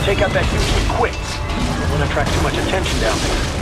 Take out that huge quick. Don't want to attract too much attention down there.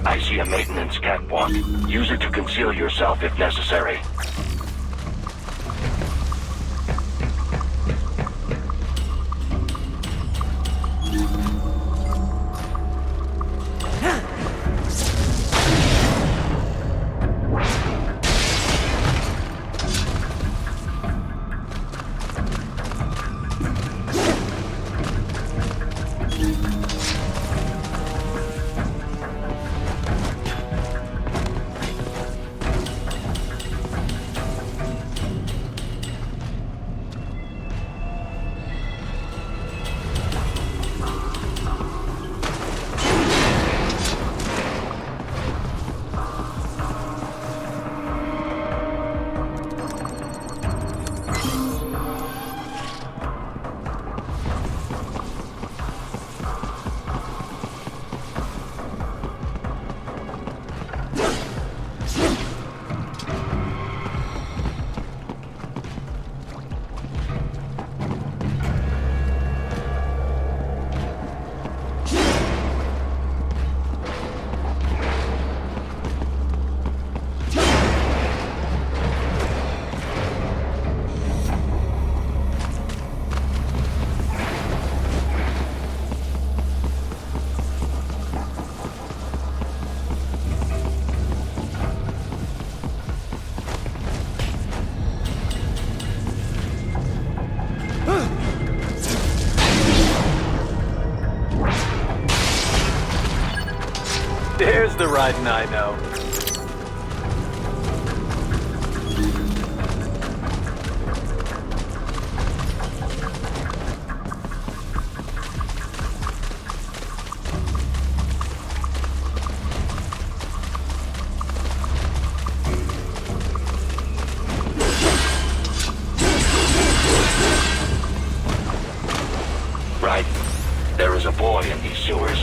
I see a maintenance catwalk. Use it to conceal yourself if necessary. There's the riding I know. Right. There is a boy in these sewers.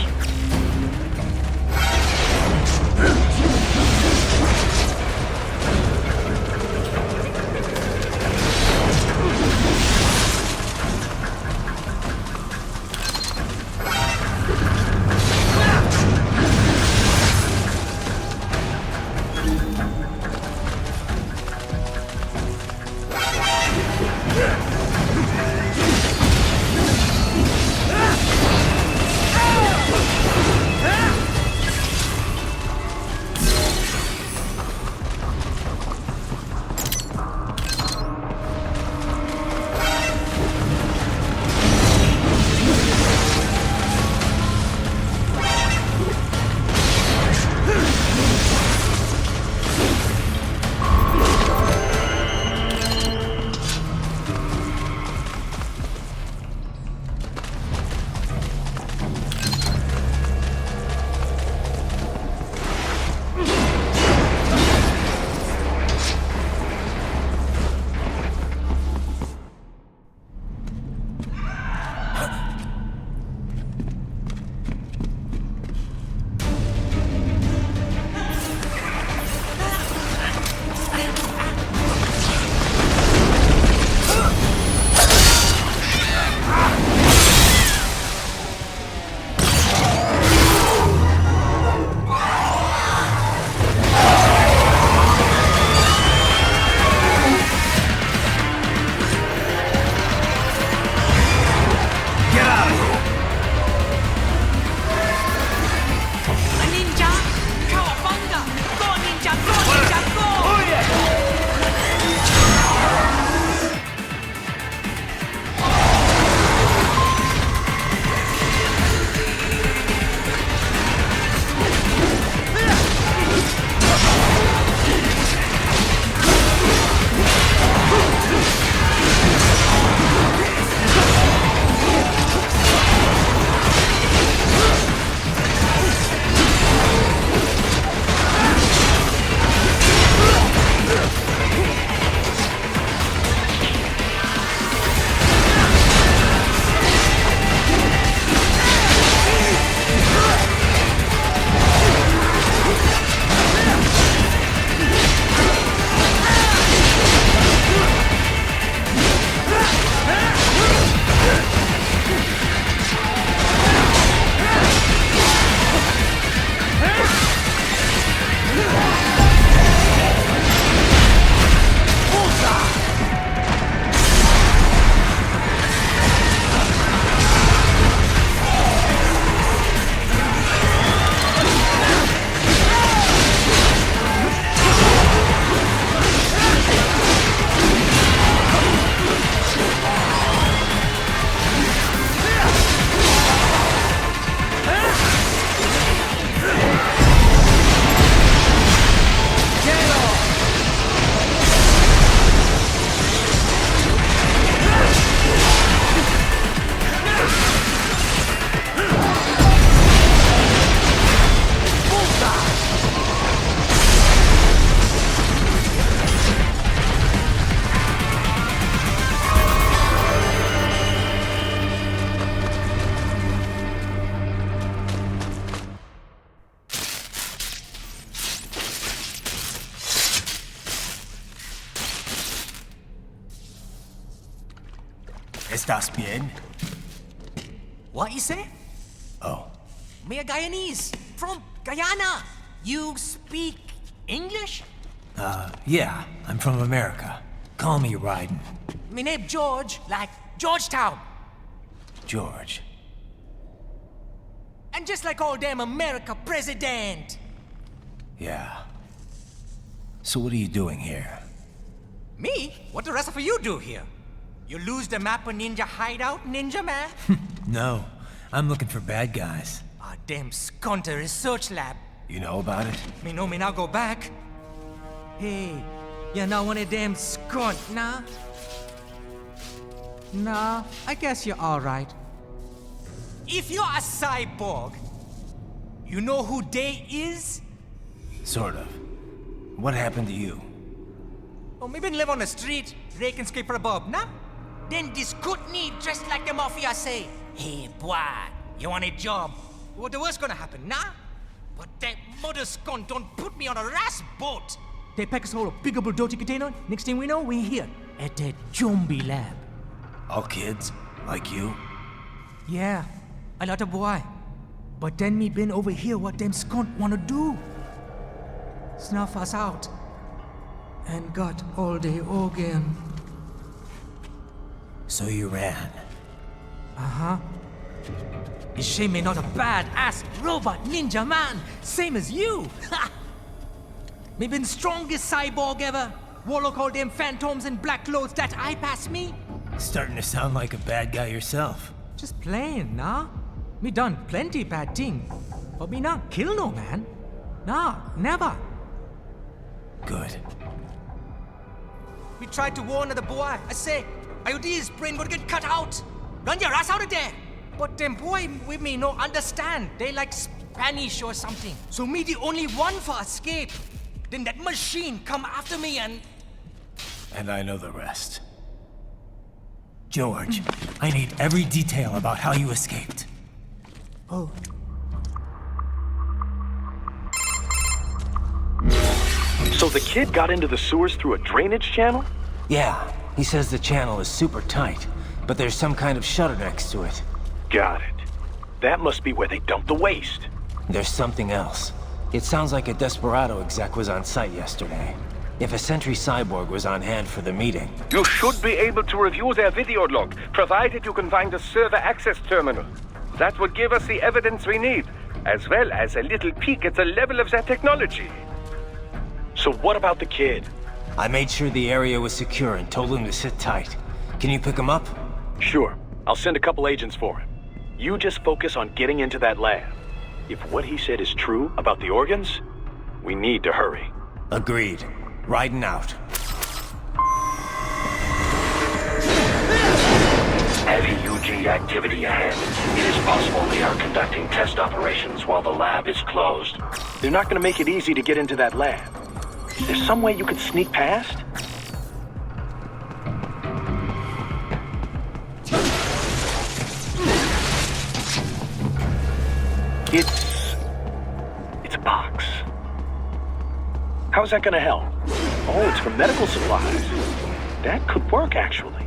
¿Estás bien? What you say? Oh, Me a Guyanese from Guyana. You speak English? yeah, I'm from America. Call me Ryden. Me name George, like Georgetown. George. And just like all damn America president. Yeah. So what are you doing here? Me? What the rest of you do here? You lose the map of Ninja Hideout, Ninja Man? No, I'm looking for bad guys. Ah, damn skunter research lab. You know about it? Me know me now go back. Hey, you're not one of them skunt, nah? Nah, I guess you're alright. If you're a cyborg, you know who they is? Sort of. What happened to you? Oh, me been live on the street, rake and scrape for a bob, nah? Then this good need dressed like the mafia say, hey boy, you want a job? What the worst gonna happen, nah? But that mother skunt don't put me on a ras boat. They pack us all a big old dirty container. Next thing we know, we're here at that zombie lab. All kids? Like you? Yeah, a lot of boy. But then me been over here what them skunt wanna do. Snuff us out. And got all the organ. So you ran. Uh-huh. Is she me not a bad-ass robot ninja man, same as you? Ha! Me been strongest cyborg ever. Warlock all them phantoms and black clothes that eye pass me. Starting to sound like a bad guy yourself. Just plain, nah? Me done plenty bad thing. But me not kill no man. Nah, never. Good. We tried to warn the boy. I say, IOD's brain gonna get cut out. Run your ass out of there. But them boy with me no understand. They like Spanish or something. So me the only one for escape. Then that machine come after me and... And I know the rest. George, I need every detail about how you escaped. Oh. So the kid got into the sewers through a drainage channel? Yeah, he says the channel is super tight, but there's some kind of shutter next to it. Got it. That must be where they dumped the waste. There's something else. It sounds like a Desperado exec was on site yesterday. If a Sentry Cyborg was on hand for the meeting. You should be able to review their video log, provided you can find the server access terminal. That would give us the evidence we need, as well as a little peek at the level of their technology. So what about the kid? I made sure the area was secure and told him to sit tight. Can you pick him up? Sure. I'll send a couple agents for him. You just focus on getting into that lab. If what he said is true about the organs, we need to hurry. Agreed. Riding out. Heavy UG activity ahead. It is possible they are conducting test operations while the lab is closed. They're not gonna make it easy to get into that lab. There's some way you could sneak past? It's a box. How's that gonna help? Oh, it's for medical supplies. That could work, actually.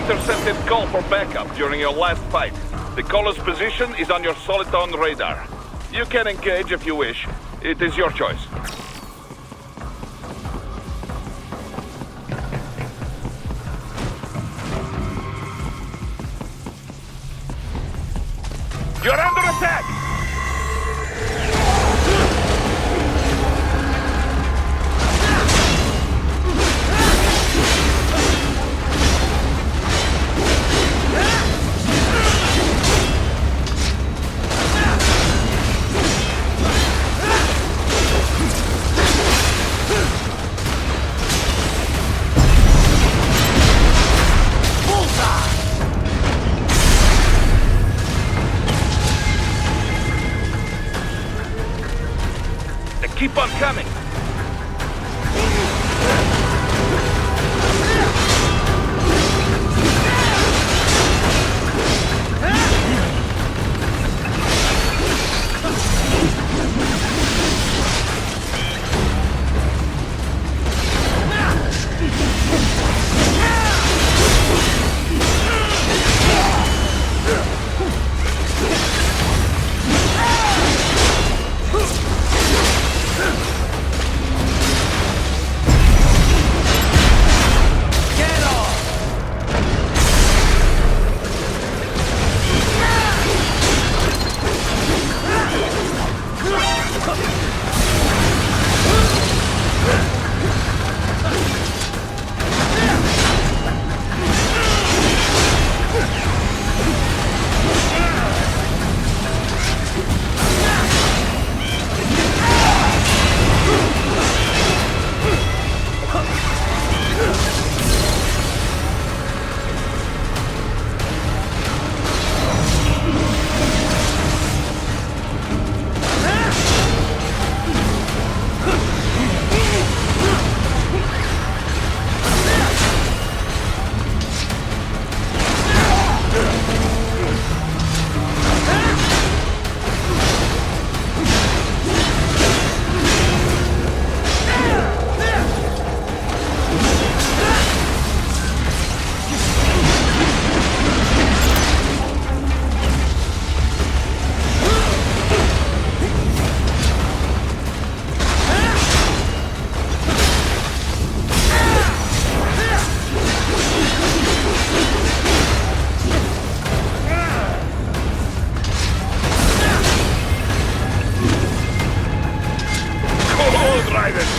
intercepted call for backup during your last fight. The caller's position is on your soliton radar. You can engage if you wish. It is your choice. You're under attack! Keep on coming!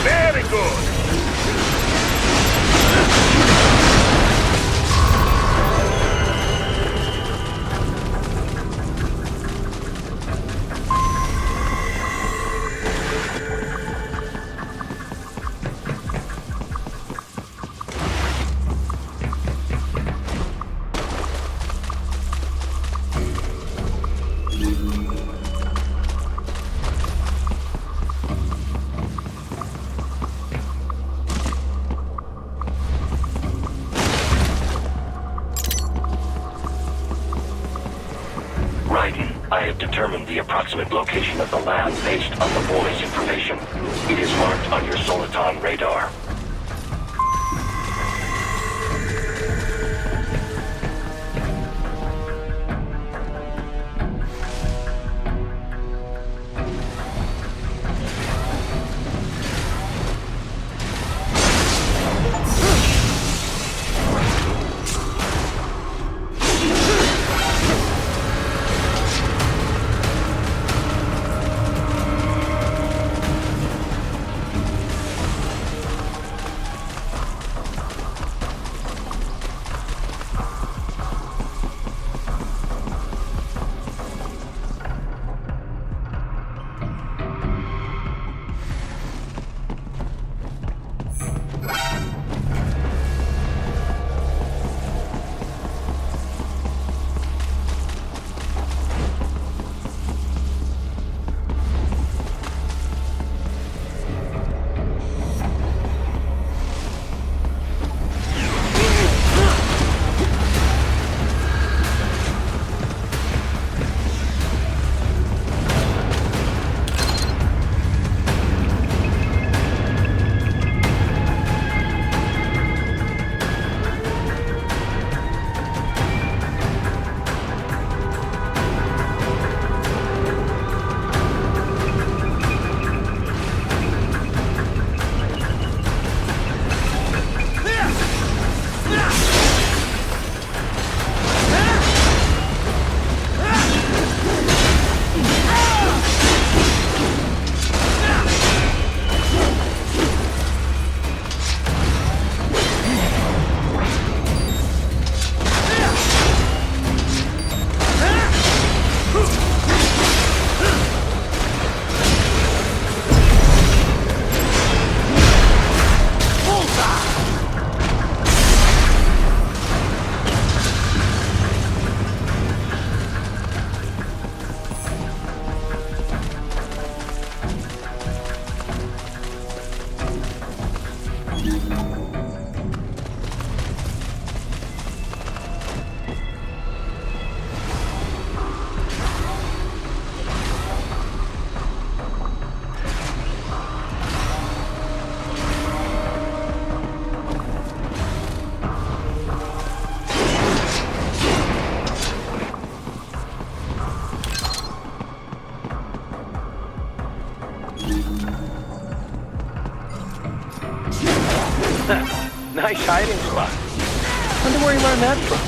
Very good! I have determined the approximate location of the lab based on the boy's information. It is marked on your soliton radar. Nice hiding spot. Wonder where he learned that from.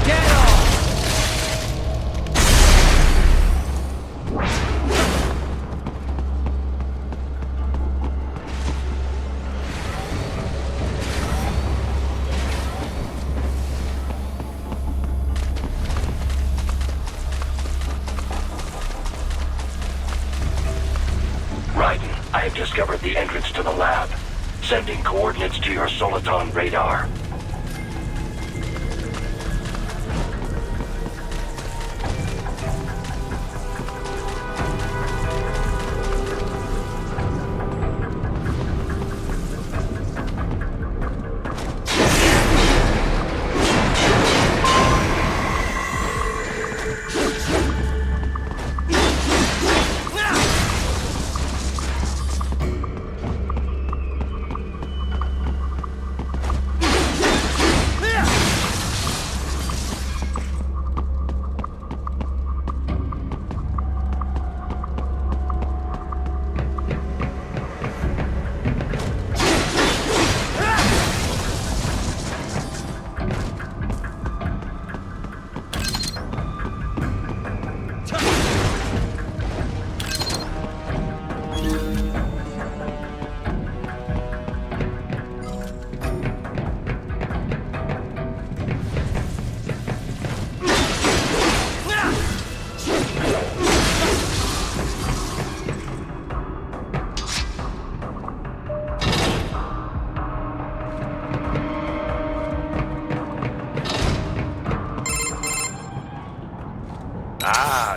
Get off! Raiden, I have discovered the entrance to the lab. Sending coordinates to your soliton radar.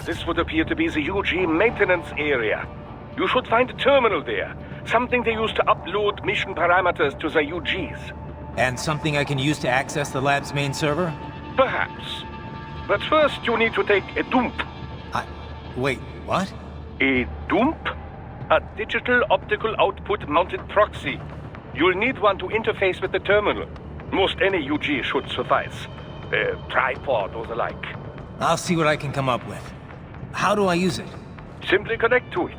This would appear to be the UG maintenance area. You should find a terminal there. Something they use to upload mission parameters to the UGs. And something I can use to access the lab's main server? Perhaps. But first you need to take a dump. Wait, what? A dump? A digital optical output mounted proxy. You'll need one to interface with the terminal. Most any UG should suffice. A tripod or the like. I'll see what I can come up with. How do I use it? Simply connect to it.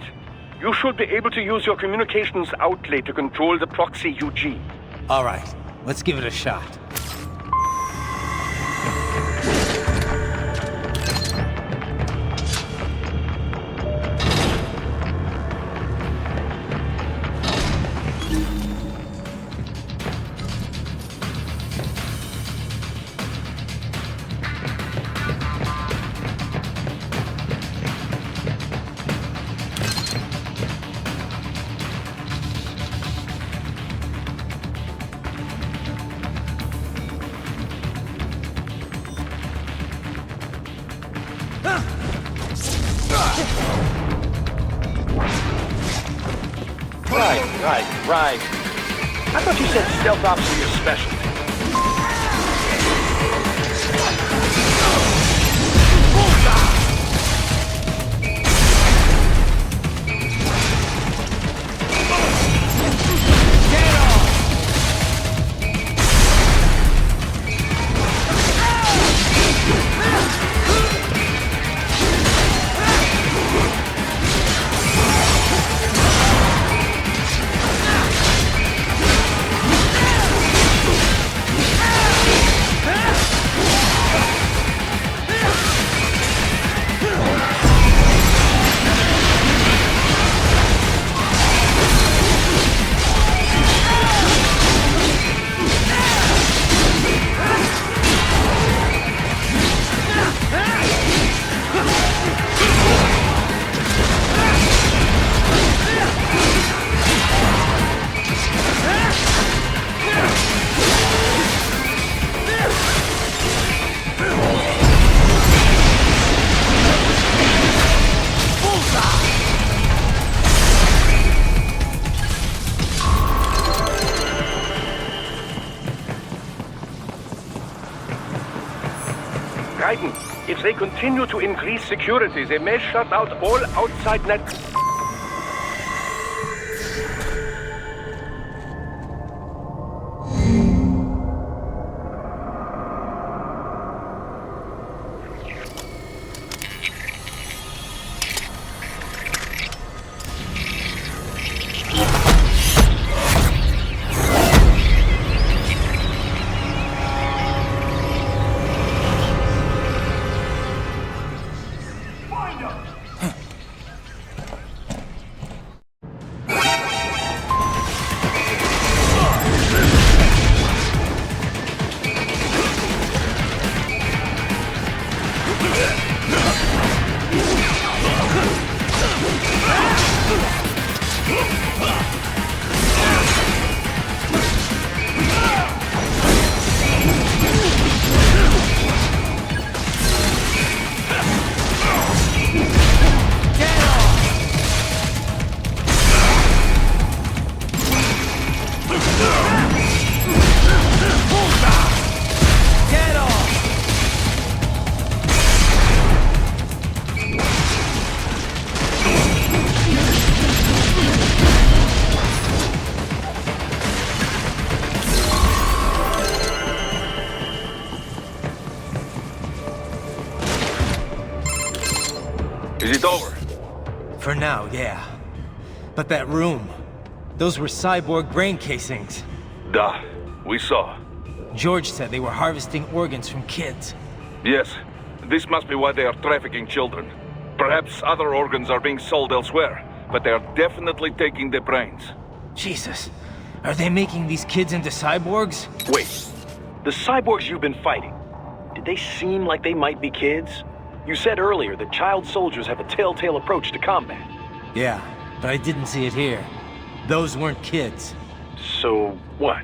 You should be able to use your communications outlay to control the proxy UG. All right, let's give it a shot. Right. I thought you said stealth ops were your specialty. Raiden, if they continue to increase security, they may shut out all outside net... Is it over? For now, yeah. But that room, those were cyborg brain casings. Duh, we saw. George said they were harvesting organs from kids. Yes, this must be why they are trafficking children. Perhaps other organs are being sold elsewhere, but they are definitely taking the brains. Jesus, are they making these kids into cyborgs? Wait, the cyborgs you've been fighting, did they seem like they might be kids? You said earlier that child soldiers have a telltale approach to combat. Yeah, but I didn't see it here. Those weren't kids. So, what?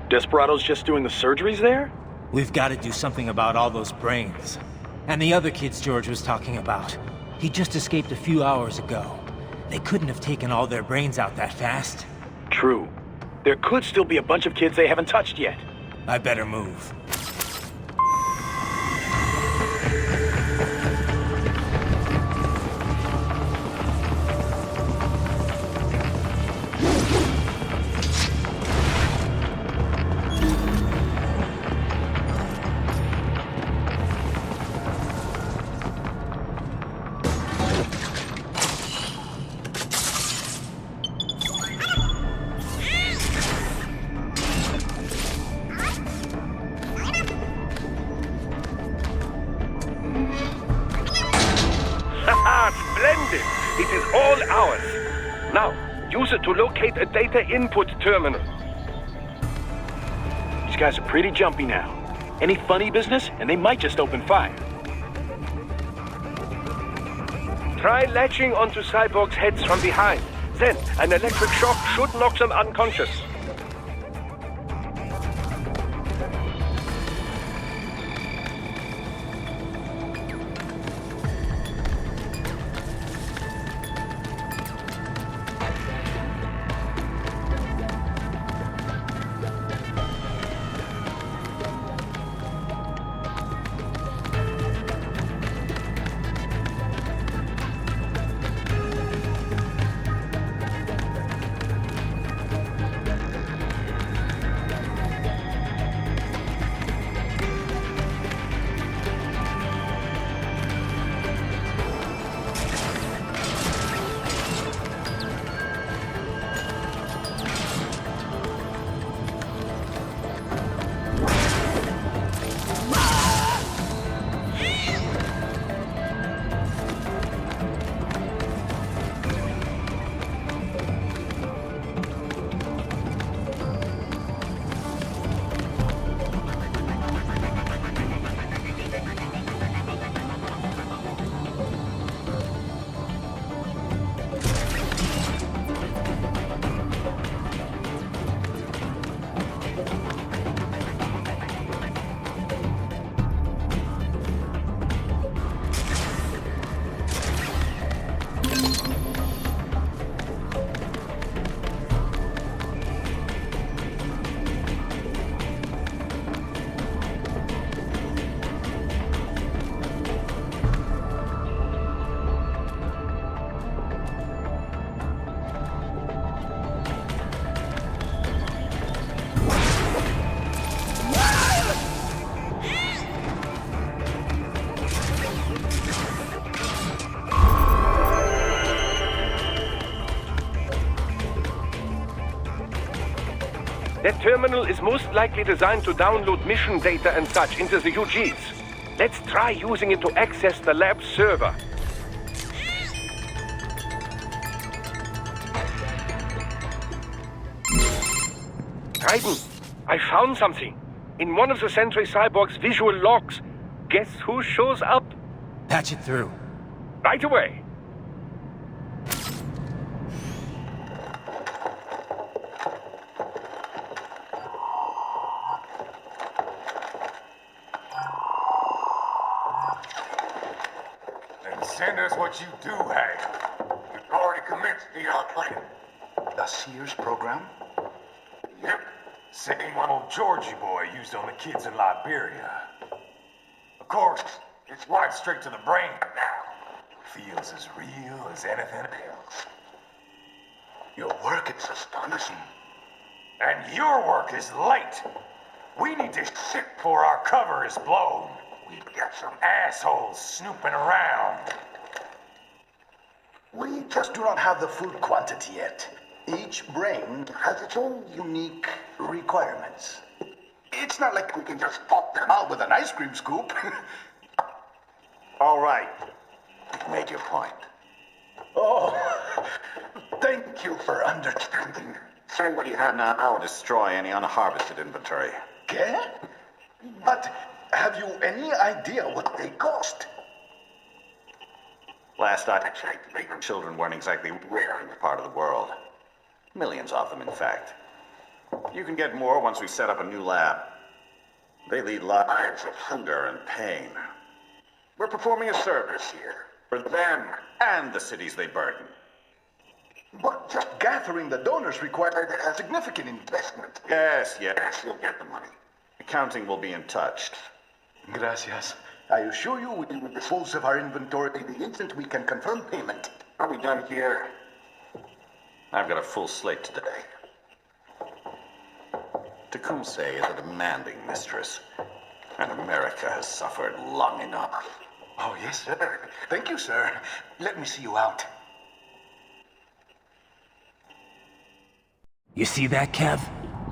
Desperado's just doing the surgeries there? We've got to do something about all those brains. And the other kids George was talking about. He just escaped a few hours ago. They couldn't have taken all their brains out that fast. True. There could still be a bunch of kids they haven't touched yet. I better move. Splendid! It is all ours. Now, use it to locate a data input terminal. These guys are pretty jumpy now. Any funny business, and they might just open fire. Try latching onto cyborgs' heads from behind. Then, an electric shock should knock them unconscious. That terminal is most likely designed to download mission data and such into the UGs. Let's try using it to access the lab server. Raiden, I found something. In one of the Sentry Cyborg's visual logs. Guess who shows up? Patch it through. Right away. Then send us what you do have. We've already commenced the plan. The Sears program? Yep. Same one old Georgie boy used on the kids in Liberia. Of course, it's right straight to the brain now. Feels as real as anything else. Your work is astonishing. And your work is late. We need to shit before our cover is blown. We've got some assholes snooping around. We just do not have the full quantity yet. Each brain has its own unique requirements. It's not like we can just pop them out with an ice cream scoop. All right. You've made your point. Oh, thank you for understanding. Send what you have now. I'll destroy any unharvested inventory. Okay? But have you any idea what they cost? Last I checked, children weren't exactly rare in the part of the world. Millions of them, in fact. You can get more once we set up a new lab. They lead lives of hunger and pain. We're performing a service here. For them and the cities they burden. But just gathering the donors required a significant investment. Yes, you'll get the money. Accounting will be in touch. Gracias. I assure you we will dispose of our inventory the instant we can confirm payment. Are we done here? I've got a full slate today. Tecumseh is a demanding mistress, and America has suffered long enough. Oh, yes, sir. Thank you, sir. Let me see you out. You see that, Kev?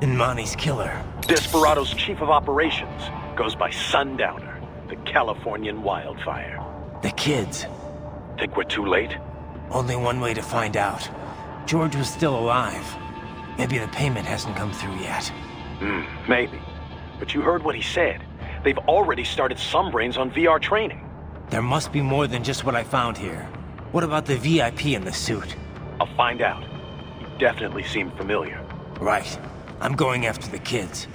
Imani's killer. Desperado's chief of operations goes by Sundowner, the Californian wildfire. The kids. Think we're too late? Only one way to find out. George was still alive. Maybe the payment hasn't come through yet. Maybe. But you heard what he said. They've already started some brains on VR training. There must be more than just what I found here. What about the VIP in the suit? I'll find out. He definitely seemed familiar. Right. I'm going after the kids.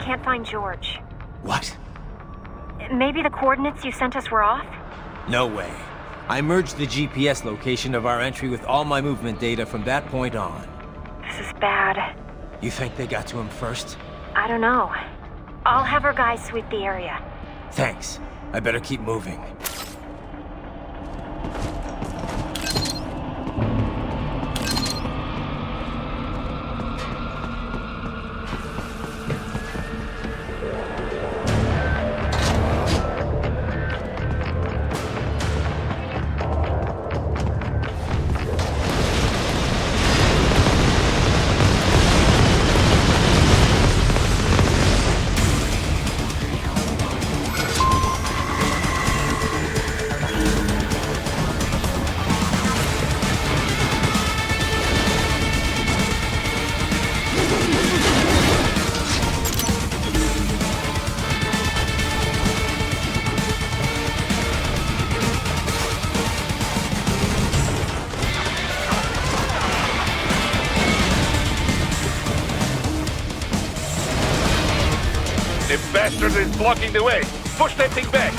Can't find George. What? Maybe the coordinates you sent us were off? No way. I merged the GPS location of our entry with all my movement data from that point on. This is bad. You think they got to him first? I don't know. I'll have our guys sweep the area. Thanks. I better keep moving. bastard is blocking the way. Push that thing back.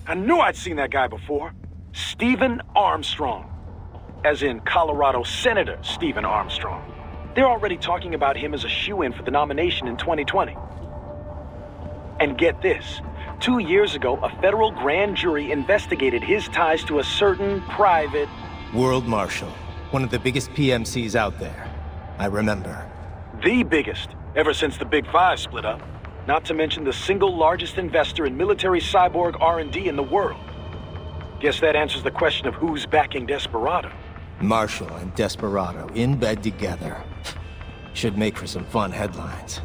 I knew I'd seen that guy before. Stephen Armstrong. As in Colorado Senator Stephen Armstrong. They're already talking about him as a shoo-in for the nomination in 2020. And get this. 2 years ago, a federal grand jury investigated his ties to a certain private... World Marshal. One of the biggest PMCs out there. I remember. The biggest, ever since the Big Five split up. Not to mention the single largest investor in military cyborg R&D in the world. Guess that answers the question of who's backing Desperado. Marshall and Desperado in bed together. Should make for some fun headlines.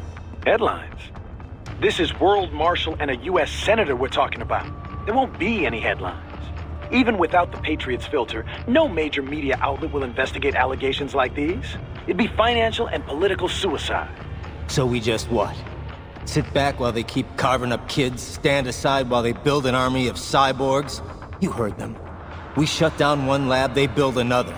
Headlines? This is World Marshal and a U.S. Senator we're talking about. There won't be any headlines. Even without the Patriots filter, no major media outlet will investigate allegations like these. It'd be financial and political suicide. So we just what? Sit back while they keep carving up kids, stand aside while they build an army of cyborgs? You heard them. We shut down one lab, they build another.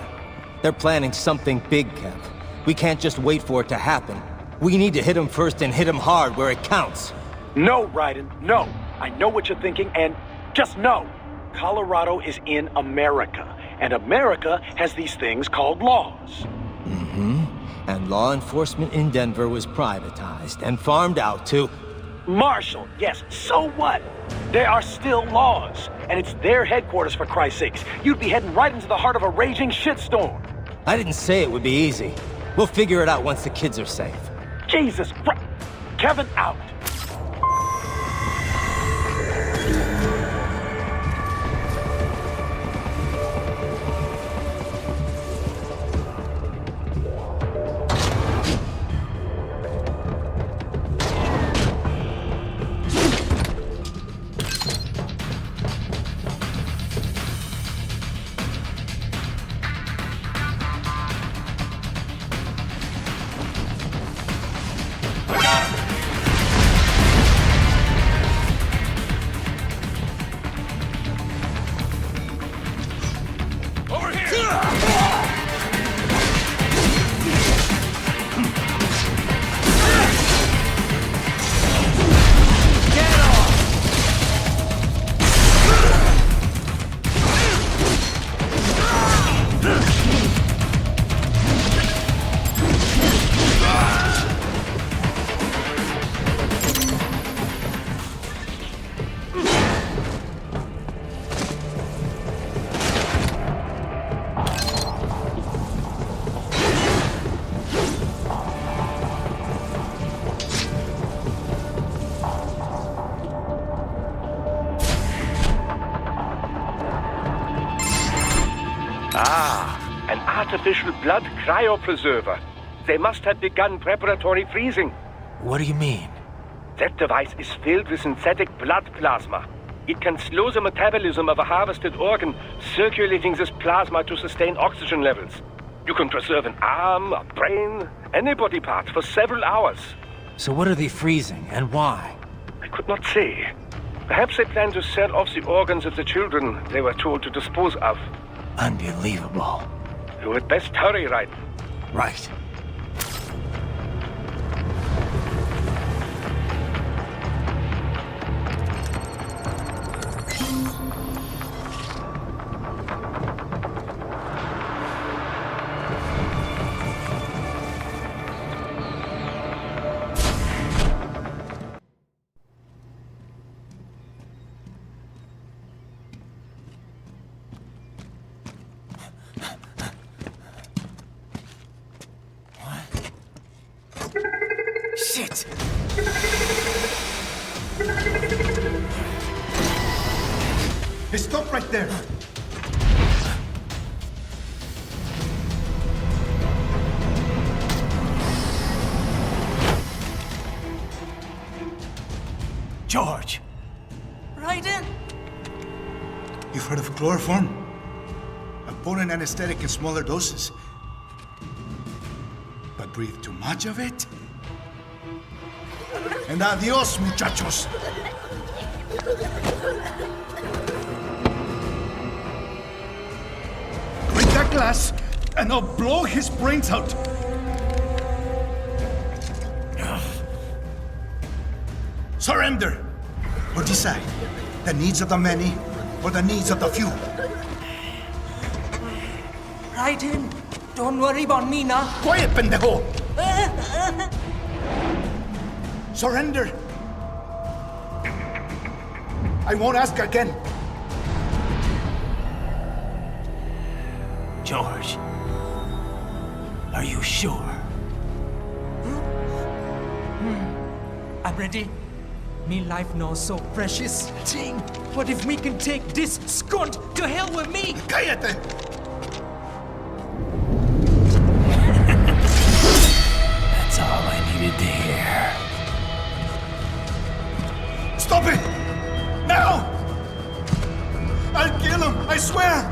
They're planning something big, Kev. We can't just wait for it to happen. We need to hit them first and hit them hard where it counts. No, Raiden, no. I know what you're thinking, and just know. Colorado is in America, and America has these things called laws. Mm-hmm. And law enforcement in Denver was privatized and farmed out to... Marshall, yes, so what? There are still laws, and it's their headquarters for Christ's sakes. You'd be heading right into the heart of a raging shitstorm. I didn't say it would be easy. We'll figure it out once the kids are safe. Jesus Christ. Kevin out. artificial blood cryopreserver. They must have begun preparatory freezing. What do you mean? That device is filled with synthetic blood plasma. It can slow the metabolism of a harvested organ, circulating this plasma to sustain oxygen levels. You can preserve an arm, a brain, any body part for several hours. So what are they freezing, and why? I could not say. Perhaps they plan to sell off the organs of the children they were told to dispose of. Unbelievable. You had best hurry, right? Right. Shit! Hey, stop right there! George! Raiden? You've heard of chloroform? A potent anesthetic in smaller doses. But breathe too much of it? And adios, muchachos! Break that glass, and I'll blow his brains out! Surrender! Or decide, the needs of the many, or the needs of the few. Raiden, don't worry about me now. Quiet, pendejo! Surrender! I won't ask again. George. Are you sure? I'm ready. Me life now so precious. Ting, what if we can take this skunt to hell with me? Cállate! That's all I needed to hear. Stop it! Now! I'll kill him, I swear!